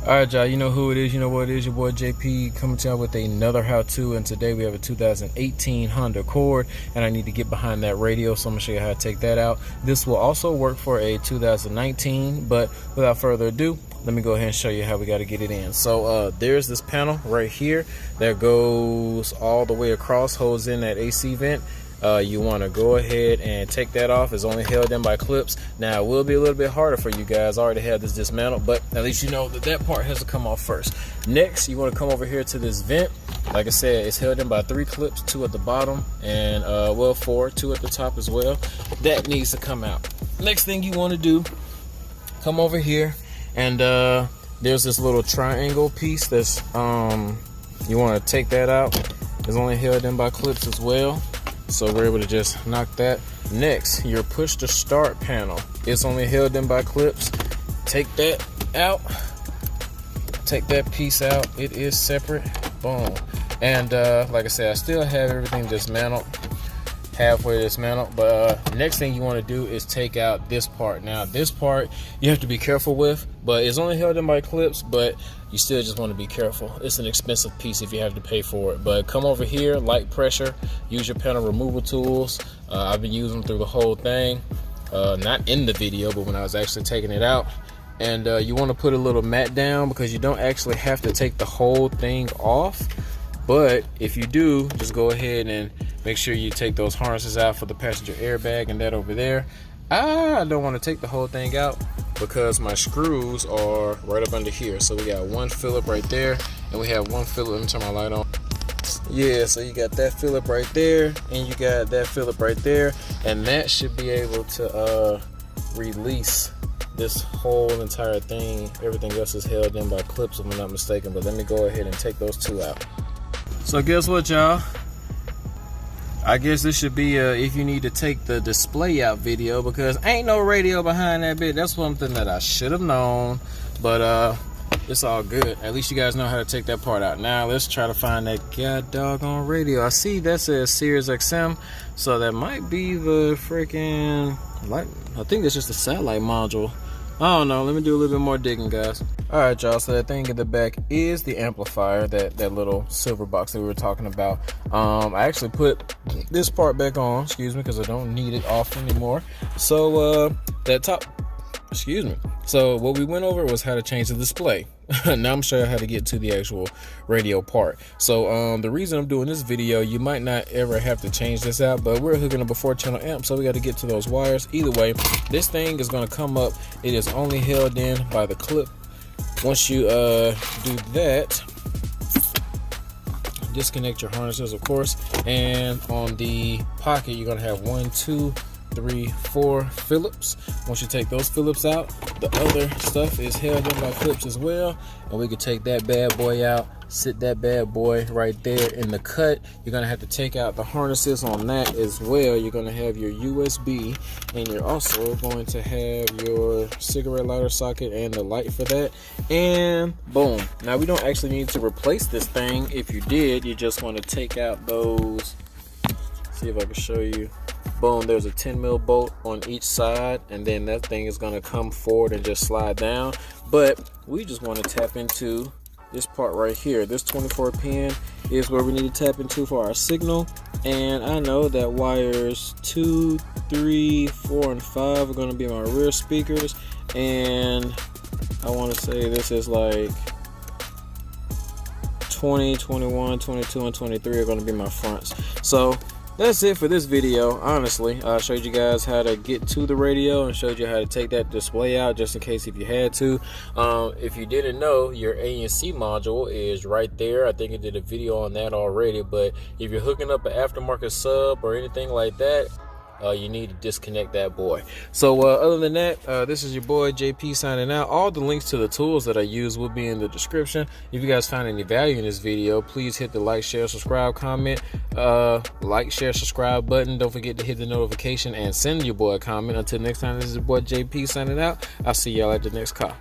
Alright, y'all, you know who it is, you know what it is, your boy JP coming to y'all with another how-to. And today we have a 2018 Honda Accord, and I need to get behind that radio, so I'm going to show you how to take that out. This will also work for a 2019, but without further ado, let me go ahead and show you how we got to get it in. So there's this panel right here that goes all the way across, holds in that AC vent. You want to go ahead and take that off. It's only held in by clips. Now it will be a little bit harder for you guys. I already have this dismantled, but at least you know that that part has to come off first. Next, you want to come over here to this vent. Like I said, it's held in by 3 clips, 2 at the bottom and well, 4, 2 at the top as well. That needs to come out. Next thing you want to do, come over here and there's this little triangle piece that's you want to take that out. It's only held in by clips as well, so we're able to just knock that. Next, your push to start panel. It's only held in by clips. Take that out. Take that piece out. It is separate. Boom. And like I said, I still have everything dismantled, halfway dismantled. But next thing you want to do is take out this part. Now this part you have to be careful with, but it's only held in by clips, but you still just want to be careful. It's an expensive piece if you have to pay for it. But come over here, light pressure, use your panel removal tools. I've been using them through the whole thing, not in the video, but when I was actually taking it out. And you want to put a little mat down because you don't actually have to take the whole thing off, but if you do, just go ahead and make sure you take those harnesses out for the passenger airbag and that over there. I don't want to take the whole thing out because my screws are right up under here. So we got one Phillip right there, and we have one Phillip. Let me turn my light on. Yeah, so you got that Phillip right there, and you got that Phillip right there, and that should be able to release this whole entire thing. Everything else is held in by clips, if I'm not mistaken, but let me go ahead and take those 2 out. So guess what, y'all? I guess this should be if you need to take the display out video, because ain't no radio behind that bit. That's something that I should have known, but it's all good. At least you guys know how to take that part out. Now let's try to find that god doggone radio. I see that says Sirius XM, so that might be the freaking, like, I think that's just a satellite module. I don't know. Let me do a little bit more digging, guys. All right, y'all, so that thing in the back is the amplifier, that little silver box that we were talking about. I actually put this part back on, excuse me, because I don't need it off anymore. So that top, excuse me, so what we went over was how to change the display. Now I'm gonna show you how to get to the actual radio part. So the reason I'm doing this video, you might not ever have to change this out, but we're hooking up a 4-channel amp, so we got to get to those wires. Either way, this thing is going to come up. It is only held in by the clip. Once you do that, disconnect your harnesses, of course, and on the pocket you're going to have 1, 2, 3, 4 Phillips. Once you take those Phillips out, the other stuff is held in by clips as well, and we can take that bad boy out, sit that bad boy right there in the cut. You're gonna have to take out the harnesses on that as well. You're gonna have your USB, and you're also going to have your cigarette lighter socket and the light for that, and boom. Now we don't actually need to replace this thing. If you did, you just want to take out those, see if I can show you. Boom, there's a 10 mil bolt on each side, and then that thing is going to come forward and just slide down. But we just want to tap into this part right here. This 24 pin is where we need to tap into for our signal, and I know that wires 2, 3, 4, and 5 are going to be my rear speakers, and I want to say this is like 20, 21, 22, and 23 are going to be my fronts. So that's it for this video. Honestly, I showed you guys how to get to the radio and showed you how to take that display out, just in case if you had to. If you didn't know, your ANC module is right there. I think I did a video on that already, but if you're hooking up an aftermarket sub or anything like that, you need to disconnect that boy. So other than that, this is your boy JP signing out. All the links to the tools that I use will be in the description. If you guys found any value in this video, please hit the like, share, subscribe, comment, like, share, subscribe button. Don't forget to hit the notification and send your boy a comment. Until next time, this is your boy JP signing out. I'll see y'all at the next call.